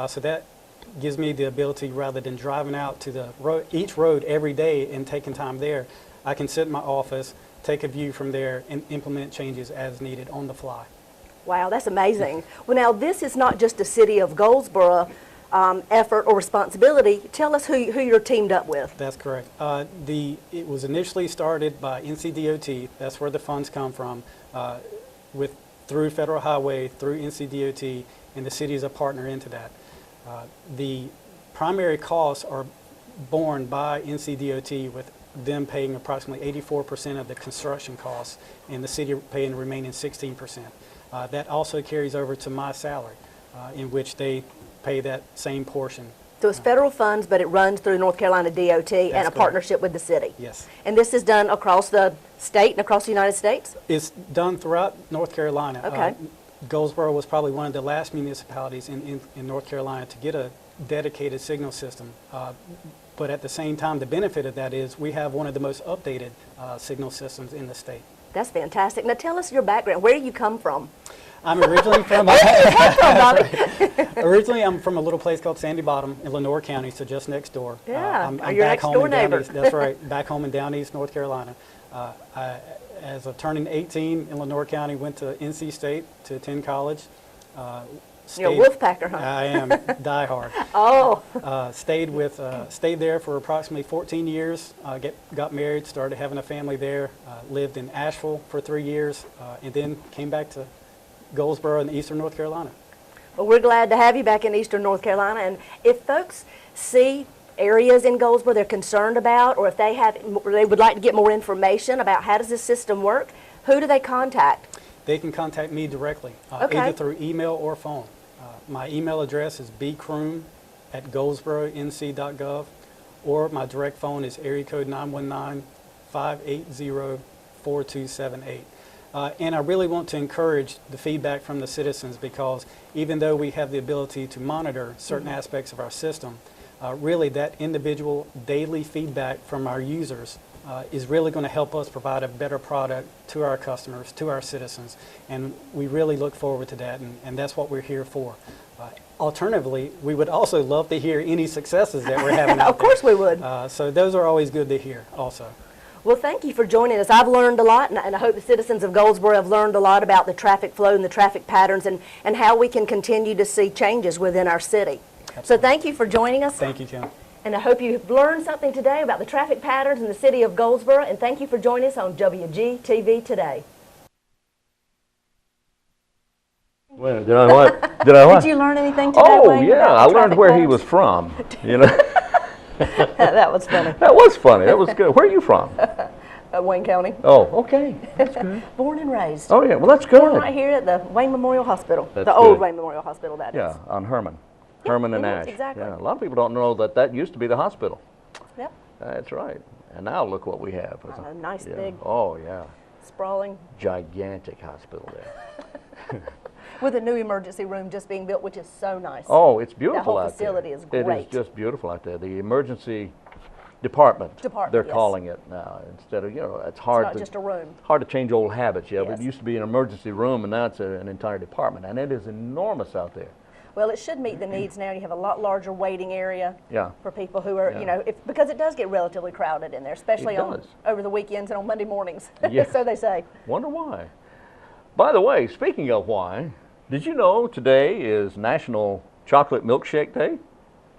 So that gives me the ability, rather than driving out to the each road every day and taking time there, I can sit in my office, take a view from there, and implement changes as needed on the fly. Wow, that's amazing. Well, now this is not just a City of Goldsboro effort or responsibility. Tell us who you're teamed up with. That's correct. It was initially started by NCDOT. That's where the funds come from, through Federal Highway, through NCDOT, and the city is a partner into that. The primary costs are borne by NCDOT, with them paying approximately 84% of the construction costs and the city paying the remaining 16%. That also carries over to my salary, in which they pay that same portion. So it's federal funds, but it runs through North Carolina DOT and a partnership with the city. Yes. And this is done across the state and across the United States? It's done throughout North Carolina. Okay. Goldsboro was probably one of the last municipalities in North Carolina to get a dedicated signal system. But at the same time, the benefit of that is we have one of the most updated signal systems in the state. That's fantastic. Now tell us your background. Where do you come from? I'm originally from originally I'm from a little place called Sandy Bottom in Lenoir County, so just next door. Yeah, I'm your next door neighbor. That's right, back home in Down East, North Carolina. As of turning 18 in Lenoir County, went to NC State to attend college. You're a Wolfpacker, huh? I am, diehard. Oh. Stayed there for approximately 14 years, got married, started having a family there, lived in Asheville for 3 years, and then came back to Goldsboro in eastern North Carolina. Well, we're glad to have you back in eastern North Carolina, and if folks see areas in Goldsboro they're concerned about, or if they would like to get more information about how does this system work, who do they contact? They can contact me directly, either through email or phone. My email address is bcroom@goldsboronc.gov, or my direct phone is area code 919-580-4278. And I really want to encourage the feedback from the citizens, because even though we have the ability to monitor certain aspects of our system, really that individual daily feedback from our users is really going to help us provide a better product to our customers, to our citizens, and we really look forward to that, and that's what we're here for. Alternatively, we would also love to hear any successes that we're having out Of course we would. so those are always good to hear also. Well, thank you for joining us. I've learned a lot, and I hope the citizens of Goldsboro have learned a lot about the traffic flow and the traffic patterns and how we can continue to see changes within our city. So thank you for joining us. Thank you, Kim. And I hope you've learned something today about the traffic patterns in the city of Goldsboro, and thank you for joining us on WGTV today. Well, did I what? Did I what? Did you learn anything today, Oh, Wayne, yeah, about the I learned traffic where he patterns? was from, you know. That was funny. That was funny. That was good. Where are you from? Wayne County. Oh, okay. That's good. Born and raised. Oh, yeah. Well, that's Born good. right here at the Wayne Memorial Hospital. That's the old good. Wayne Memorial Hospital, that is. Yeah, on Herman. Herman and Ash. exactly. Yeah, a lot of people don't know that that used to be the hospital. Yep. That's right. And now look what we have. A nice Yeah. big Oh, yeah. sprawling Gigantic hospital there. with a new emergency room just being built, which is so nice. Oh, it's beautiful whole out facility there. is It great. is just beautiful out there. The emergency department, they're yes. calling it now, instead of, you know, it's It's hard not to just a room. hard to change old habits. Yeah, but Yes. it used to be an emergency room, and now it's an entire department, and it is enormous out there. Well, it should meet the needs now. You have a lot larger waiting area Yeah. for people who are, Yeah. you know, because it does get relatively crowded in there, especially It on does. over the weekends and on Monday mornings. Yeah. So they say. Wonder why. By the way, speaking of why, did you know today is National Chocolate Milkshake Day?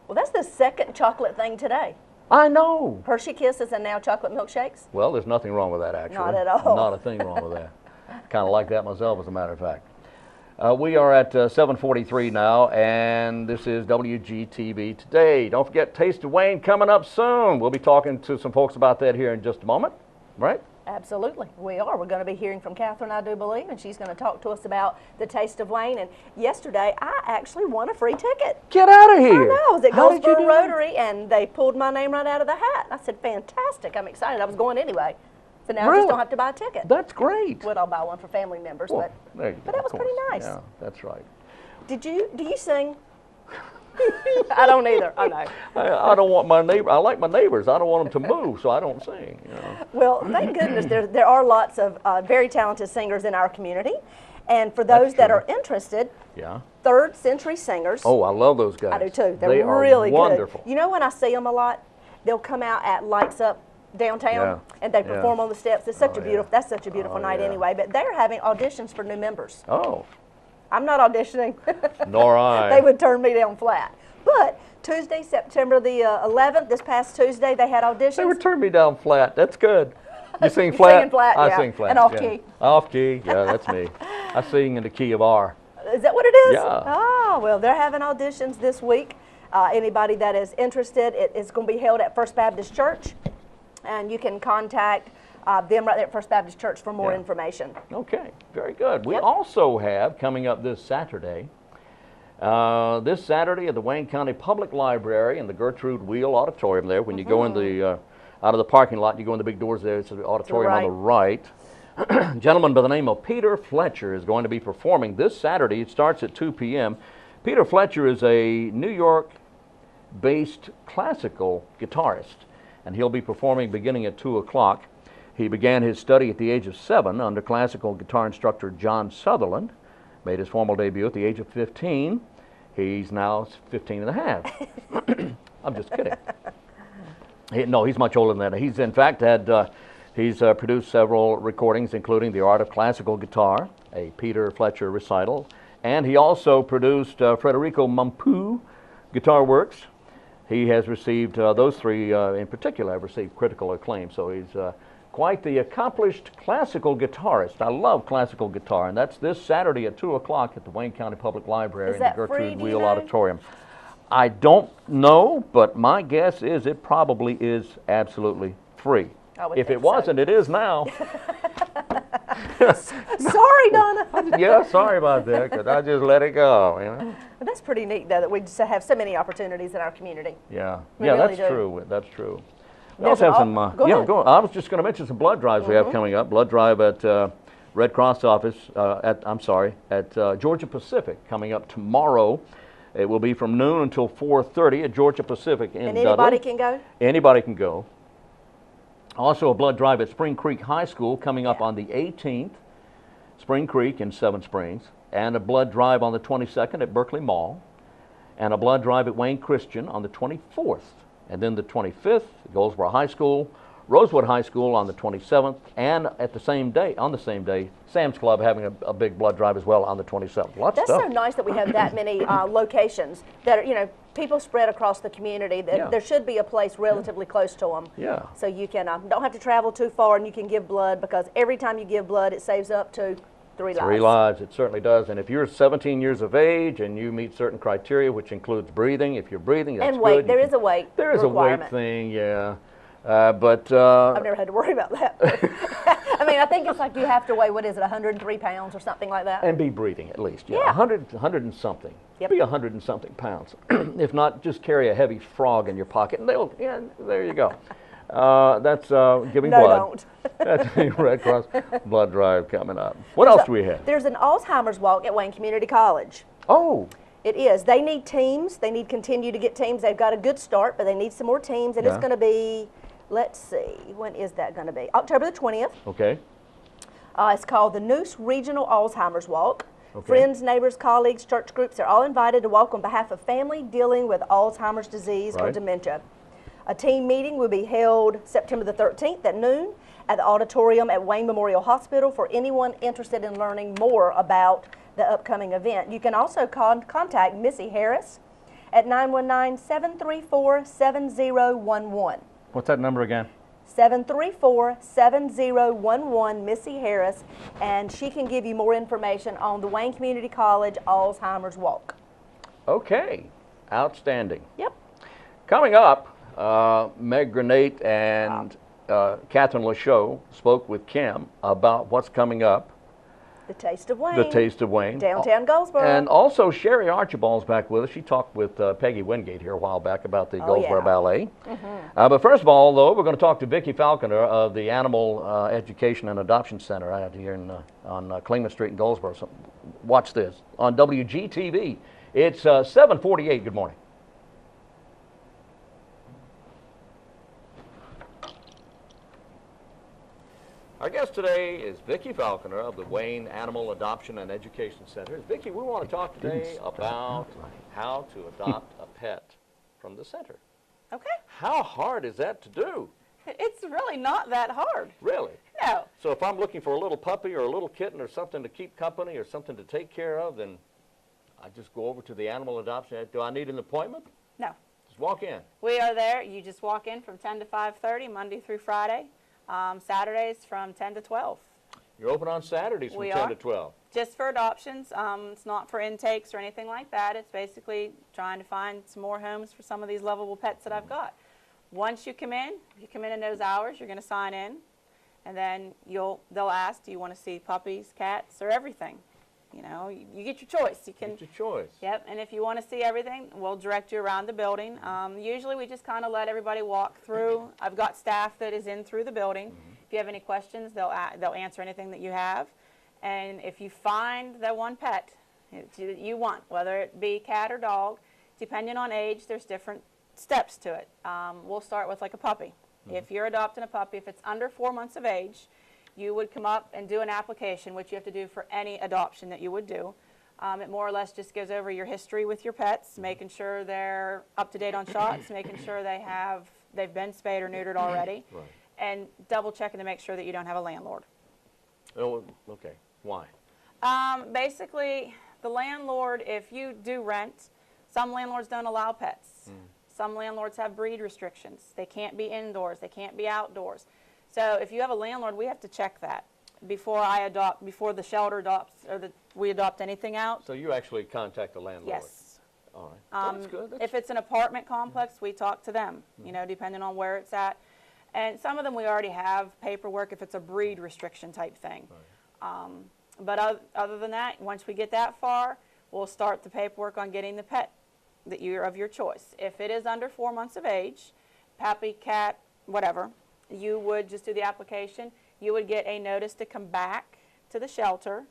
Well, that's the second chocolate thing today. I know. Hershey Kisses and now chocolate milkshakes. Well, there's nothing wrong with that, actually. Not at all. Not a thing wrong with that. Kind of like that myself, as a matter of fact. We are at 7:43 now, and this is WGTV Today. Don't forget Taste of Wayne coming up soon. We'll be talking to some folks about that here in just a moment, right? Absolutely, we are. We're going to be hearing from Catherine, I do believe, and she's going to talk to us about the Taste of Wayne. And yesterday, I actually won a free ticket. Get out of I here. know. I was at How did you Goldsboro do that? Rotary, and they pulled my name right out of the hat. I said, fantastic. I'm excited. I was going anyway. So now I Really? just don't have to buy a ticket. That's great. Well, I'll buy one for family members, Well, there you but go, that was of pretty course. nice. Yeah, that's right. Do you sing? I don't either. I know. I don't want my neighbor. I like my neighbors. I don't want them to move, so I don't sing. You know. Well, thank goodness there are lots of very talented singers in our community. And for those that true. are interested, Yeah. third century singers. Oh, I love those guys. I do too. They're they are really wonderful. good. You know, when I see them a lot, they'll come out at Lights Up downtown Yeah. and they Yeah. perform on the steps. It's such Oh, a beautiful. yeah. That's such a beautiful Oh, night yeah. anyway. But they're having auditions for new members. Oh, I'm not auditioning. nor I. They would turn me down flat. But Tuesday, September the 11th, this past Tuesday, they had auditions. They would turn me down flat. That's good. You sing You're flat? singing flat, I yeah. sing flat. And off yeah. key. Off key, yeah, that's me. I sing in the key of R. Is that what it is? Yeah. Oh, well, they're having auditions this week. Anybody that is interested, it's going to be held at First Baptist Church. And you can contact them right there at First Baptist Church for more Yeah. information. Okay, very good. We Yep. also have coming up this Saturday at the Wayne County Public Library in the Gertrude Wheel Auditorium there. When you go in the out of the parking lot, you go in the big doors there. It's the auditorium on the right. A gentleman by the name of Peter Fletcher is going to be performing this Saturday. It starts at 2 p.m. Peter Fletcher is a New York-based classical guitarist, and he'll be performing beginning at 2 o'clock. He began his study at the age of 7 under classical guitar instructor John Sutherland, made his formal debut at the age of 15. He's now 15 and a half. I'm just kidding. No, he's much older than that. He's in fact had he's produced several recordings, including The Art of Classical Guitar, a Peter Fletcher recital, and he also produced Federico Mampu Guitar Works. He has received those three in particular have received critical acclaim. So he's quite the accomplished classical guitarist. I love classical guitar, and that's this Saturday at 2 o'clock at the Wayne County Public Library Is in the that free, Gertrude do you Wheel know? Auditorium. I don't know, but my guess is it probably is absolutely free. I would If think it so. wasn't, it is now. Sorry, Donna. Yeah, sorry about that, because I just let it go. You know? But that's pretty neat, though, that we just have so many opportunities in our community. Yeah, We yeah, really that's do. true. That's true. We There's also have an some. go Yeah, ahead. go. I was just going to mention some blood drives we have coming up. Blood drive at Red Cross office at Georgia Pacific coming up tomorrow. It will be from noon until 4:30 at Georgia Pacific in And Dudley. anybody can go? Anybody can go. Also, a blood drive at Spring Creek High School coming up Yeah. on the 18th, Spring Creek in Seven Springs, and a blood drive on the 22nd at Berkeley Mall, and a blood drive at Wayne Christian on the 24th. And then the 25th, Goldsboro High School, Rosewood High School on the 27th, and at the same day, Sam's Club having a big blood drive as well on the 27th. Lots That's of stuff. so nice that we have that many locations that are, you know, people spread across the community. That Yeah. There should be a place relatively close to them. Yeah. So you can don't have to travel too far, and you can give blood, because every time you give blood, it saves up to 3 lives. 3 lives, it certainly does. And if you're 17 years of age and you meet certain criteria, which includes breathing, if you're breathing, that's And weight, good. there is a weight There is a weight requirement. thing, yeah. But I've never had to worry about that. I mean, I think it's like you have to weigh, what is it, 103 pounds or something like that? and be breathing at least. Yeah, Yeah. 100 and something. Yep. Be 100 and something pounds. If not, just carry a heavy frog in your pocket, and yeah, there you go. That's giving No, blood. don't. That's the Red Cross blood drive coming up. What else do we have? There's an Alzheimer's walk at Wayne Community College. Oh, It is. They need teams. They need to continue to get teams. They've got a good start, but they need some more teams. And it's Yeah. going to be, let's see, when is that going to be? October the 20th. okay. It's called the Noose Regional Alzheimer's Walk. Okay. Friends, neighbors, colleagues, church groups are all invited to walk on behalf of family dealing with Alzheimer's disease or Right. dementia. A team meeting will be held September the 13th at noon at the auditorium at Wayne Memorial Hospital for anyone interested in learning more about the upcoming event. You can also contact Missy Harris at 919-734-7011. What's that number again? 734-7011, Missy Harris, and she can give you more information on the Wayne Community College Alzheimer's Walk. Okay. Outstanding. Yep. Coming up, Meg Granate and Catherine LaChaux spoke with Kim about what's coming up, The Taste of Wayne. the Taste of Wayne. Downtown Goldsboro. And also Sherry Archibald's back with us. She talked with Peggy Wingate here a while back about the Goldsboro yeah. Ballet. But first of all, though, we're going to talk to Vicki Falconer of the Animal Education and Adoption Center out here on Klingman Street in Goldsboro. So watch this on WGTV. It's 7:48. Good morning. Our guest today is Vicki Falconer of the Wayne Animal Adoption and Education Center. Vicki, we want to talk today about how to adopt a pet from the center. Okay. How hard is that to do? It's really not that hard. Really? No. So if I'm looking for a little puppy or a little kitten or something to keep company or something to take care of, then I just go over to the animal adoption. Do I need an appointment? No. Just walk in. We are there. You just walk in from 10 to 5:30, Monday through Friday. Saturdays from 10 to 12. You're open on Saturdays from We 10 are. to 12. Just for adoptions. It's not for intakes or anything like that. It's basically trying to find some more homes for some of these lovable pets that I've got. Once you come in those hours, you're going to sign in, and then they'll ask, do you want to see puppies, cats, or everything? You know, you get your choice. You can. It's your choice. Yep, and if you want to see everything, we'll direct you around the building. Usually we just kind of let everybody walk through. I've got staff that is in through the building. If you have any questions, they'll answer anything that you have. And if you find that one pet that you want, whether it be cat or dog, depending on age, there's different steps to it. We'll start with like a puppy. If you're adopting a puppy, if it's under 4 months of age, you would come up and do an application, which you have to do for any adoption that you would do. It more or less just goes over your history with your pets, making sure they're up to date on shots, making sure they've been spayed or neutered already, Right. and double checking to make sure that you don't have a landlord. Oh, okay. Why? Basically, the landlord, if you do rent, some landlords don't allow pets. Some landlords have breed restrictions. They can't be indoors. They can't be outdoors. So if you have a landlord, we have to check that before the shelter adopts or we adopt anything out. So you actually contact the landlord? Yes. All right. Well, that's good. If it's an apartment complex, we talk to them, you know, depending on where it's at. And some of them we already have paperwork if it's a breed restriction type thing. Right. But other than that, once we get that far, we'll start the paperwork on getting the pet that you're of your choice. If it is under 4 months of age, puppy, cat, whatever, you would just do the application. You would get a notice to come back to the shelter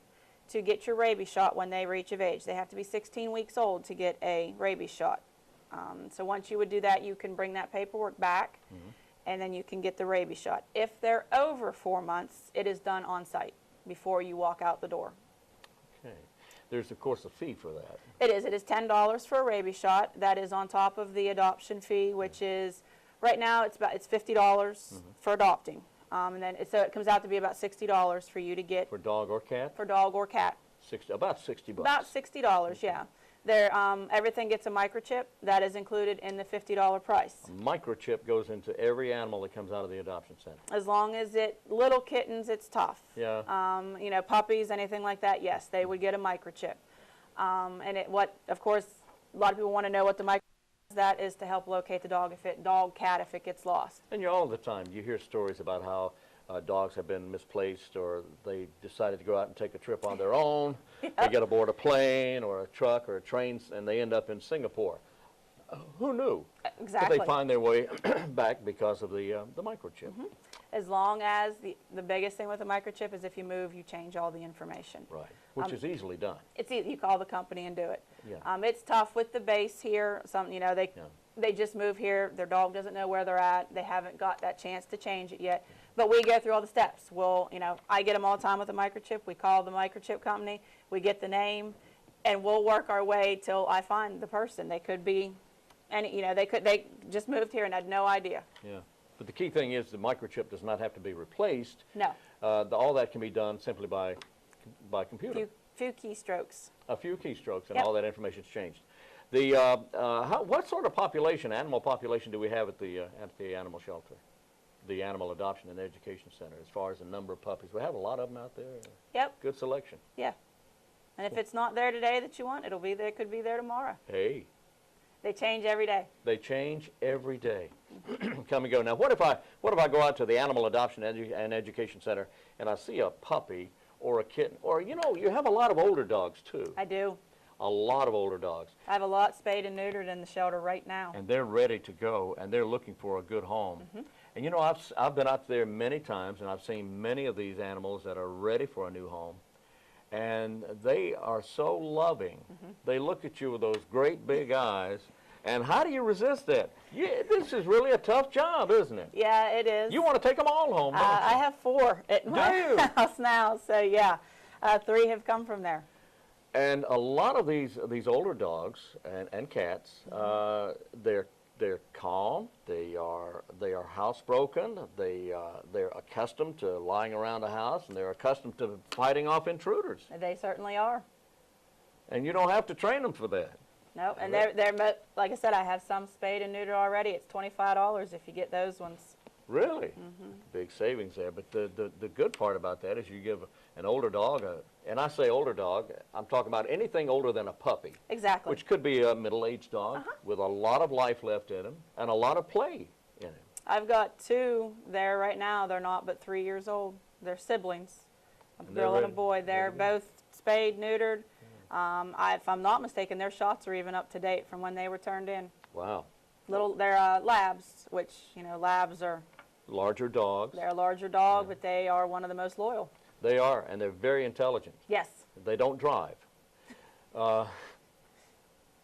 to get your rabies shot when they reach of age. They have to be 16 weeks old to get a rabies shot. So once you would do that, you can bring that paperwork back, and then you can get the rabies shot. If they're over 4 months, it is done on site before you walk out the door. Okay. There's, of course, a fee for that. It is. It is $10 for a rabies shot. That is on top of the adoption fee, which is, right now, it's $50 for adopting. And then so it comes out to be about $60 for you to get. For dog or cat? For dog or cat. About $60. About $60, yeah. There, everything gets a microchip. That is included in the $50 price. A microchip goes into every animal that comes out of the adoption center. As long as little kittens, it's tough. Yeah. You know, puppies, anything like that, yes, they would get a microchip. And of course, a lot of people want to know what the microchip is. That is to help locate the dog, cat, if it gets lost. And all the time, you hear stories about how dogs have been misplaced, or they decided to go out and take a trip on their own. Yep. They get aboard a plane or a truck or a train, and they end up in Singapore. Who knew? Exactly. But they find their way back because of the microchip. As long as the biggest thing with a microchip is if you move, you change all the information. Right, which is easily done. It's easy. You call the company and do it. Yeah. It's tough with the base here. They just move here. Their dog doesn't know where they're at. They haven't got that chance to change it yet. But we go through all the steps. I get them all the time with a microchip. We call the microchip company. We get the name, and we'll work our way till I find the person. They could be, they just moved here and had no idea. Yeah. But the key thing is the microchip does not have to be replaced. No. All that can be done simply by computer. Few keystrokes. A few keystrokes, and Yep. all that information's changed. What sort of animal population do we have at the animal shelter, the Animal Adoption and Education Center, as far as the number of puppies? We have a lot of them out there. Yep. Good selection. Yeah. And if it's not there today that you want, it'll be there. Could be there tomorrow. Hey. They change every day. They change every day. Come and go. Now, what if I go out to the Animal Adoption and Education Center and I see a puppy or a kitten, or you have a lot of older dogs too. I do. A lot of older dogs. I have a lot spayed and neutered in the shelter right now. And they're ready to go, and they're looking for a good home. And I've been out there many times, and I've seen many of these animals that are ready for a new home. And they are so loving. They look at you with those great big eyes. And how do you resist that? Yeah, this is really a tough job, isn't it? Yeah, it is. You want to take them all home, don't you? I have 4 at my house now, so yeah, 3 have come from there. And a lot of these older dogs and cats, they're calm. They are housebroken. They're accustomed to lying around the house, and they're accustomed to fighting off intruders. They certainly are. And you don't have to train them for that. No, and they're like I said, I have some spayed and neutered already. It's $25 if you get those ones. Really? Big savings there. But the good part about that is you give an older dog, and I say older dog, I'm talking about anything older than a puppy. Exactly. Which could be a middle-aged dog with a lot of life left in him and a lot of play in him. I've got 2 there right now. They're not but 3 years old. They're siblings, a girl and a boy. They're both spayed, neutered. If I'm not mistaken, their shots are even up to date from when they were turned in. Wow. They're labs, which, labs are larger dogs. They're a larger dog, but they are one of the most loyal. They are, and they're very intelligent. Yes. They don't drive. Do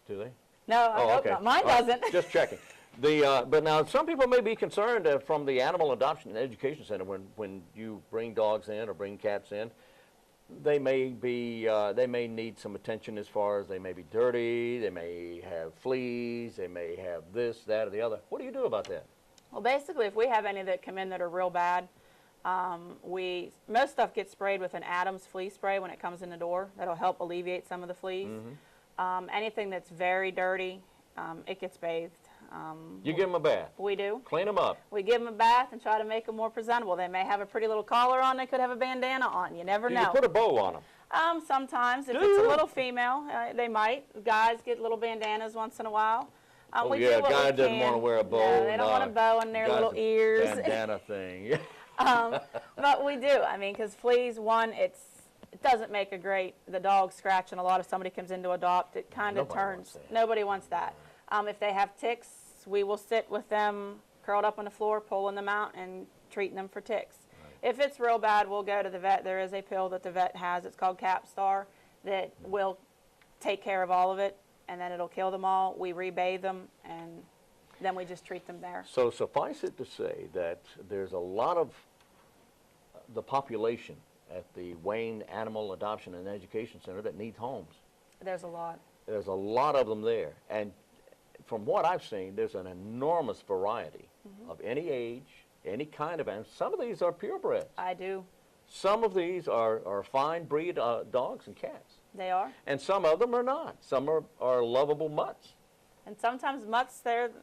they? No, I hope not. Mine doesn't. Just checking. But now some people may be concerned from the Animal Adoption and Education Center when you bring dogs in or bring cats in. They may need some attention as far as they may be dirty, they may have fleas, they may have this, that, or the other. What do you do about that? Well, basically, if we have any that come in that are real bad, most stuff gets sprayed with an Adams flea spray when it comes in the door. That'll help alleviate some of the fleas. Anything that's very dirty, it gets bathed. You give them a bath? We do. Clean them up? We give them a bath and try to make them more presentable. They may have a pretty little collar on. They could have a bandana on. You never know. You put a bow on them? Sometimes. If it's a little female, they might. Guys get little bandanas once in a while. A guy doesn't want to wear a bow. No, they don't want a bow in their little ears. Bandana thing. But we do. I mean, because fleas, it doesn't make the dog scratch, and a lot of somebody comes in to adopt, it kind of turns. Nobody wants that. If they have ticks, we will sit with them curled up on the floor, pulling them out and treating them for ticks. If it's real bad, we'll go to the vet. There is a pill that the vet has. It's called Capstar that will take care of all of it, and then it'll kill them all. We rebathe them, and then we just treat them there. So suffice it to say that there's a lot of the population at the Wayne Animal Adoption and Education Center that needs homes. There's a lot. There's a lot of them there. And from what I've seen, there's an enormous variety of any age, any kind of animal. Some of these are purebreds. I do. Some of these are fine breed dogs and cats. They are. And some of them are not. Some are lovable mutts. And sometimes mutts, that's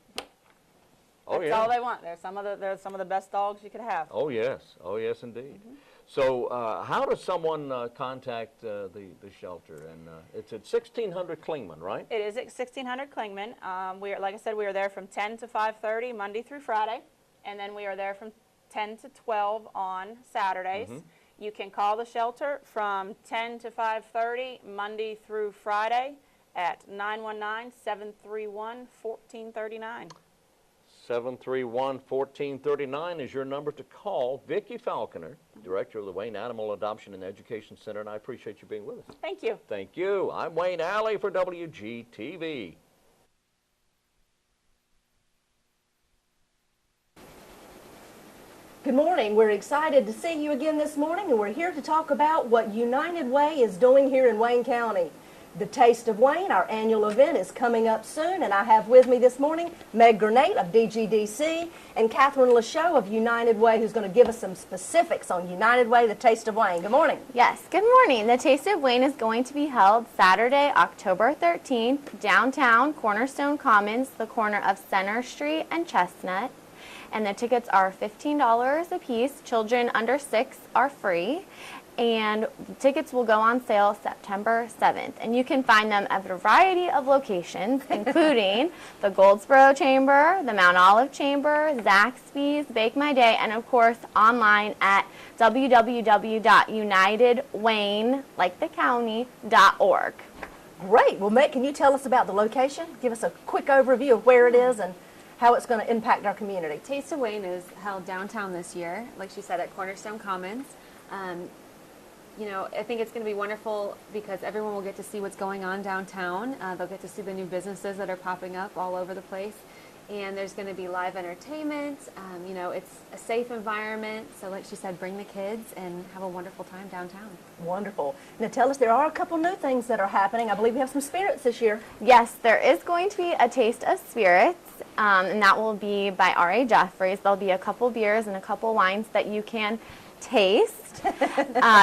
Oh, yeah. all they want. They're some of the best dogs you could have. Oh, yes. Oh, yes, indeed. So how does someone contact the shelter? And it's at 1600 Klingman, right? It is at 1600 Klingman. Like I said, we are there from 10 to 5:30 Monday through Friday, and then we are there from 10 to 12 on Saturdays. You can call the shelter from 10 to 5:30 Monday through Friday at 919-731-1439. 731-1439 is your number to call. Vicki Falconer, Director of the Wayne Animal Adoption and Education Center, and I appreciate you being with us. Thank you. Thank you. I'm Wayne Alley for WGTV. Good morning. We're excited to see you again this morning, and we're here to talk about what United Way is doing here in Wayne County. The Taste of Wayne, our annual event, is coming up soon, and I have with me this morning Meg Granate of DGDC and Catherine Lachaux of United Way, who's going to give us some specifics on United Way, the Taste of Wayne. Good morning. Yes, good morning. The Taste of Wayne is going to be held Saturday, October 13th, downtown Cornerstone Commons, the corner of Center Street and Chestnut. And the tickets are $15 a piece. Children under 6 are free. And tickets will go on sale September 7th. And you can find them at a variety of locations, including the Goldsboro Chamber, the Mount Olive Chamber, Zaxby's, Bake My Day, and of course online at www.unitedwayne.org. Great. Well, Meg, can you tell us about the location? Give us a quick overview of where it is and how it's going to impact our community. Taste of Wayne is held downtown this year, like she said, at Cornerstone Commons. You know, I think it's going to be wonderful because everyone will get to see what's going on downtown. They'll get to see the new businesses that are popping up all over the place. And there's going to be live entertainment. You know, it's a safe environment. So like she said, bring the kids and have a wonderful time downtown. Wonderful. Now tell us, there are a couple new things that are happening. I believe we have some spirits this year. Yes, there is going to be a Taste of Spirits, and that will be by R.A. Jeffries. There'll be a couple beers and a couple wines that you can taste,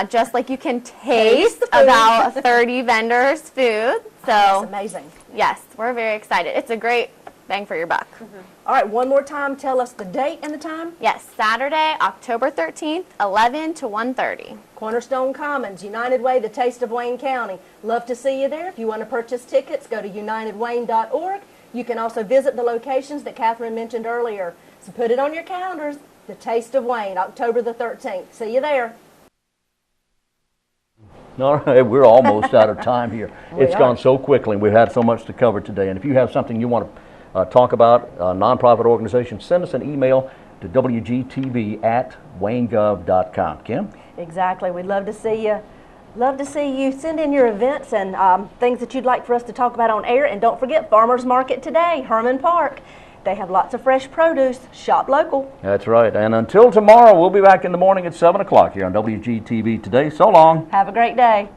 just like you can taste about 30 vendors' food. So that's amazing. Yes, we're very excited. It's a great bang for your buck. All right, one more time, tell us the date and the time. Yes, Saturday, October 13th, 11 to 1:30. Cornerstone Commons, United Way, the Taste of Wayne County. Love to see you there. If you want to purchase tickets, go to unitedwayne.org. You can also visit the locations that Catherine mentioned earlier. So put it on your calendars. The Taste of Wayne, October the 13th. See you there. All right, we're almost out of time here. It's gone so quickly, and we've had so much to cover today. And if you have something you want to talk about, a nonprofit organization, send us an email to wgtv@waynegov.com. Kim? Exactly. We'd love to see you. Love to see you send in your events and things that you'd like for us to talk about on air. And don't forget, Farmers Market today, Herman Park. They have lots of fresh produce. Shop local. That's right. And until tomorrow, we'll be back in the morning at 7 o'clock here on WGTV Today. So long. Have a great day.